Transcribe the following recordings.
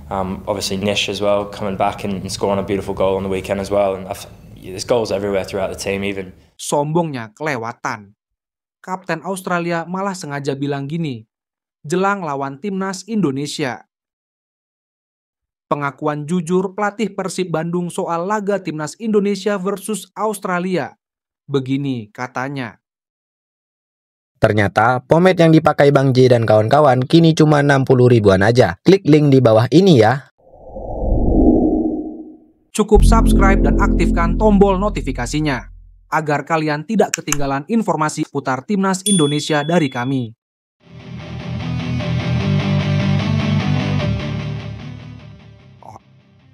Obviously Nish as well, coming back and scoring a beautiful goal on the weekend as well. And there's goals everywhere throughout the team even. Sombongnya kelewatan. Kapten Australia malah sengaja bilang gini, jelang lawan timnas Indonesia. Pengakuan jujur pelatih Persib Bandung soal laga timnas Indonesia versus Australia. Begini katanya. Ternyata pomade yang dipakai Bang J dan kawan-kawan kini cuma 60 ribuan aja. Klik link di bawah ini ya. Cukup subscribe dan aktifkan tombol notifikasinya, agar kalian tidak ketinggalan informasi putar timnas Indonesia dari kami.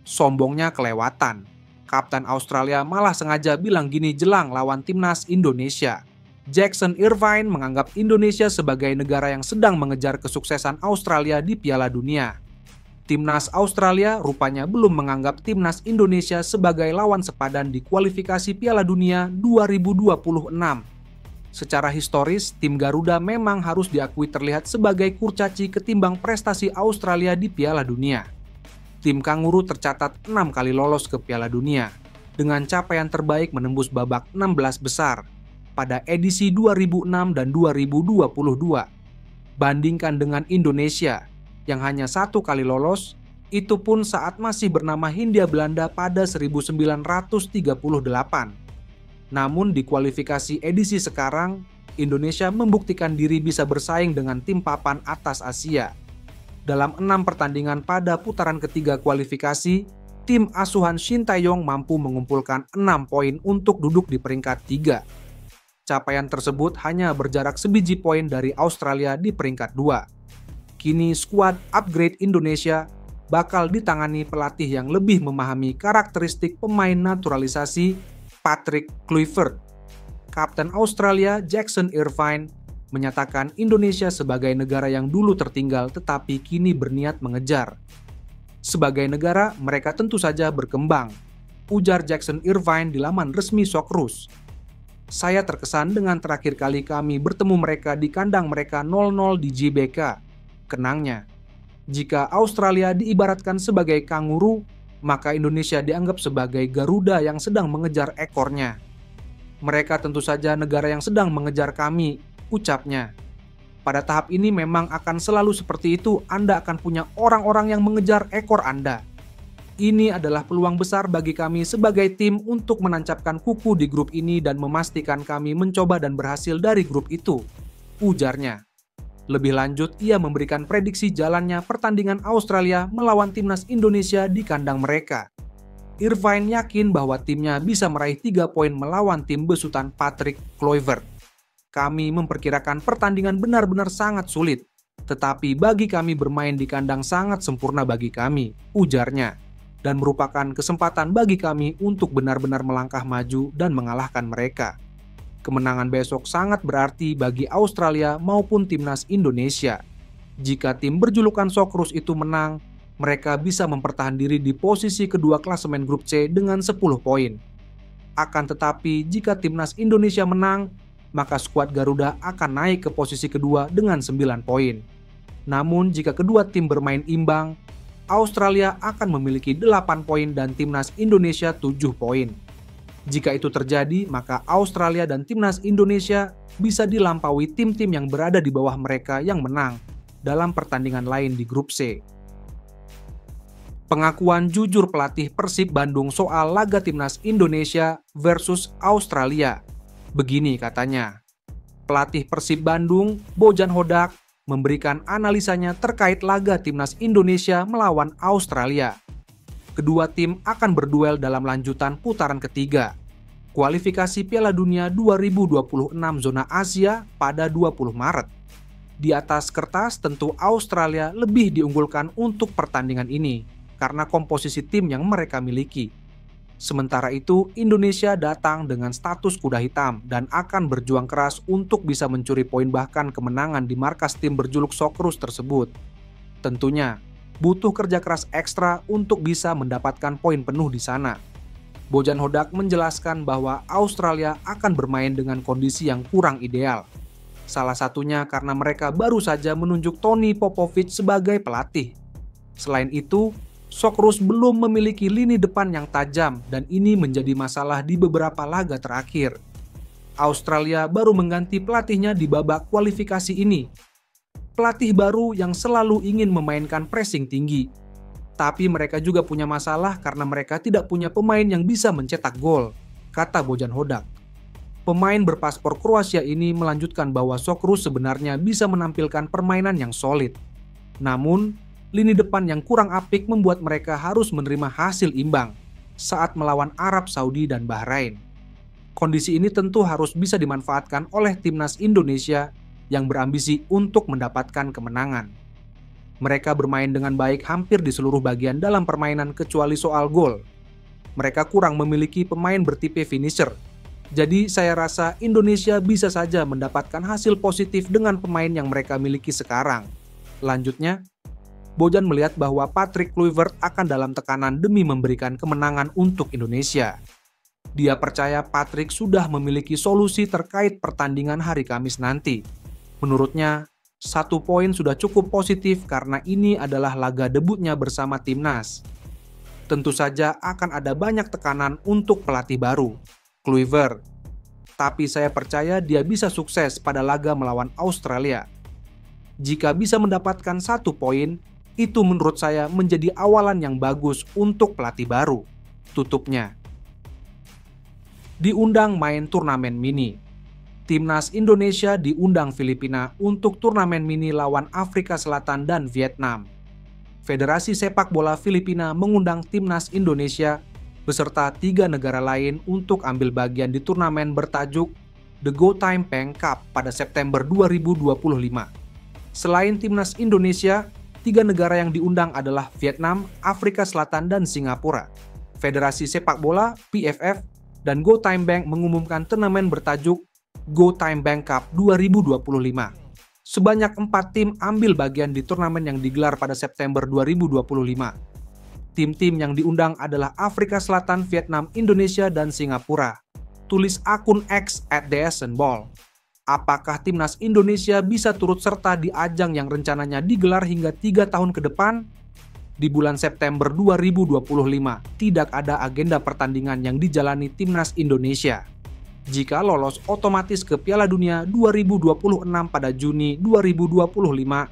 Sombongnya kelewatan. Kapten Australia malah sengaja bilang gini jelang lawan timnas Indonesia. Jackson Irvine menganggap Indonesia sebagai negara yang sedang mengejar kesuksesan Australia di Piala Dunia. Timnas Australia rupanya belum menganggap timnas Indonesia sebagai lawan sepadan di kualifikasi Piala Dunia 2026. Secara historis, tim Garuda memang harus diakui terlihat sebagai kurcaci ketimbang prestasi Australia di Piala Dunia. Tim Kanguru tercatat 6 kali lolos ke Piala Dunia, dengan capaian terbaik menembus babak 16 besar pada edisi 2006 dan 2022. Bandingkan dengan Indonesia, yang hanya 1 kali lolos, itu pun saat masih bernama Hindia Belanda pada 1938. Namun di kualifikasi edisi sekarang, Indonesia membuktikan diri bisa bersaing dengan tim papan atas Asia. Dalam 6 pertandingan pada putaran ketiga kualifikasi, tim asuhan Shin Tae-yong mampu mengumpulkan 6 poin untuk duduk di peringkat 3. Capaian tersebut hanya berjarak sebiji poin dari Australia di peringkat 2. Kini skuad upgrade Indonesia bakal ditangani pelatih yang lebih memahami karakteristik pemain naturalisasi, Patrick Kluivert. Kapten Australia Jackson Irvine menyatakan Indonesia sebagai negara yang dulu tertinggal tetapi kini berniat mengejar. Sebagai negara, mereka tentu saja berkembang, ujar Jackson Irvine di laman resmi Socceroos. Saya terkesan dengan terakhir kali kami bertemu mereka di kandang mereka 0-0 di GBK. Kenangnya, jika Australia diibaratkan sebagai kanguru, maka Indonesia dianggap sebagai Garuda yang sedang mengejar ekornya. Mereka tentu saja negara yang sedang mengejar kami, ucapnya. Pada tahap ini memang akan selalu seperti itu, Anda akan punya orang-orang yang mengejar ekor Anda. Ini adalah peluang besar bagi kami sebagai tim untuk menancapkan kuku di grup ini dan memastikan kami mencoba dan berhasil dari grup itu, ujarnya. Lebih lanjut, ia memberikan prediksi jalannya pertandingan Australia melawan timnas Indonesia di kandang mereka. Irvine yakin bahwa timnya bisa meraih 3 poin melawan tim besutan Patrick Kluivert. Kami memperkirakan pertandingan benar-benar sangat sulit, tetapi bagi kami bermain di kandang sangat sempurna bagi kami, ujarnya, dan merupakan kesempatan bagi kami untuk benar-benar melangkah maju dan mengalahkan mereka. Kemenangan besok sangat berarti bagi Australia maupun timnas Indonesia. Jika tim berjulukan Socceroos itu menang, mereka bisa mempertahan diri di posisi kedua klasemen grup C dengan 10 poin. Akan tetapi jika timnas Indonesia menang, maka skuad Garuda akan naik ke posisi kedua dengan 9 poin. Namun jika kedua tim bermain imbang, Australia akan memiliki 8 poin dan timnas Indonesia 7 poin. Jika itu terjadi, maka Australia dan timnas Indonesia bisa dilampaui tim-tim yang berada di bawah mereka yang menang dalam pertandingan lain di grup C. Pengakuan jujur pelatih Persib Bandung soal laga timnas Indonesia versus Australia. Begini katanya. Pelatih Persib Bandung, Bojan Hodak, memberikan analisanya terkait laga timnas Indonesia melawan Australia. Kedua tim akan berduel dalam lanjutan putaran ketiga, kualifikasi Piala Dunia 2026 zona Asia pada 20 Maret. Di atas kertas tentu Australia lebih diunggulkan untuk pertandingan ini, karena komposisi tim yang mereka miliki. Sementara itu, Indonesia datang dengan status kuda hitam dan akan berjuang keras untuk bisa mencuri poin bahkan kemenangan di markas tim berjuluk Socceroos tersebut. Tentunya, butuh kerja keras ekstra untuk bisa mendapatkan poin penuh di sana. Bojan Hodak menjelaskan bahwa Australia akan bermain dengan kondisi yang kurang ideal. Salah satunya karena mereka baru saja menunjuk Tony Popovic sebagai pelatih. Selain itu, Socceroos belum memiliki lini depan yang tajam dan ini menjadi masalah di beberapa laga terakhir. Australia baru mengganti pelatihnya di babak kualifikasi ini. Pelatih baru yang selalu ingin memainkan pressing tinggi. Tapi mereka juga punya masalah karena mereka tidak punya pemain yang bisa mencetak gol, kata Bojan Hodak. Pemain berpaspor Kroasia ini melanjutkan bahwa Socceroos sebenarnya bisa menampilkan permainan yang solid. Namun, lini depan yang kurang apik membuat mereka harus menerima hasil imbang saat melawan Arab Saudi dan Bahrain. Kondisi ini tentu harus bisa dimanfaatkan oleh timnas Indonesia yang berambisi untuk mendapatkan kemenangan. Mereka bermain dengan baik hampir di seluruh bagian dalam permainan kecuali soal gol. Mereka kurang memiliki pemain bertipe finisher. Jadi saya rasa Indonesia bisa saja mendapatkan hasil positif dengan pemain yang mereka miliki sekarang. Lanjutnya, Bojan melihat bahwa Patrick Kluivert akan dalam tekanan demi memberikan kemenangan untuk Indonesia. Dia percaya Patrick sudah memiliki solusi terkait pertandingan hari Kamis nanti. Menurutnya, 1 poin sudah cukup positif karena ini adalah laga debutnya bersama timnas. Tentu saja akan ada banyak tekanan untuk pelatih baru, Kluivert. Tapi saya percaya dia bisa sukses pada laga melawan Australia. Jika bisa mendapatkan 1 poin, itu menurut saya menjadi awalan yang bagus untuk pelatih baru, tutupnya. Diundang main turnamen mini. Timnas Indonesia diundang Filipina untuk turnamen mini lawan Afrika Selatan dan Vietnam. Federasi Sepak Bola Filipina mengundang timnas Indonesia beserta 3 negara lain untuk ambil bagian di turnamen bertajuk The Go Time Bank Cup pada September 2025. Selain timnas Indonesia, 3 negara yang diundang adalah Vietnam, Afrika Selatan, dan Singapura. Federasi Sepak Bola, PFF, dan Go Time Bank mengumumkan turnamen bertajuk Go Time Bank Cup 2025. Sebanyak 4 tim ambil bagian di turnamen yang digelar pada September 2025. Tim-tim yang diundang adalah Afrika Selatan, Vietnam, Indonesia, dan Singapura. Tulis akun X @DSNBall. Apakah timnas Indonesia bisa turut serta di ajang yang rencananya digelar hingga 3 tahun ke depan? Di bulan September 2025, tidak ada agenda pertandingan yang dijalani timnas Indonesia. Jika lolos otomatis ke Piala Dunia 2026 pada Juni 2025,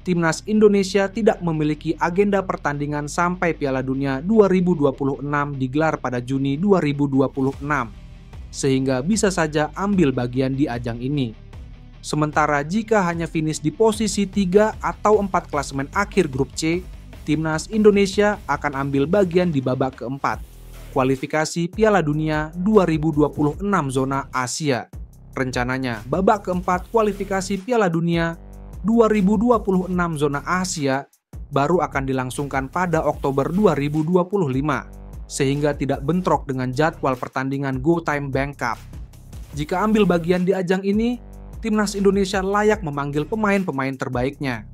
timnas Indonesia tidak memiliki agenda pertandingan sampai Piala Dunia 2026 digelar pada Juni 2026. Sehingga bisa saja ambil bagian di ajang ini. Sementara jika hanya finish di posisi 3 atau 4 klasemen akhir grup C, timnas Indonesia akan ambil bagian di babak keempat, kualifikasi Piala Dunia 2026 zona Asia. Rencananya babak keempat kualifikasi Piala Dunia 2026 zona Asia baru akan dilangsungkan pada Oktober 2025. Sehingga tidak bentrok dengan jadwal pertandingan Go Time Bank Cup. Jika ambil bagian di ajang ini, timnas Indonesia layak memanggil pemain-pemain terbaiknya.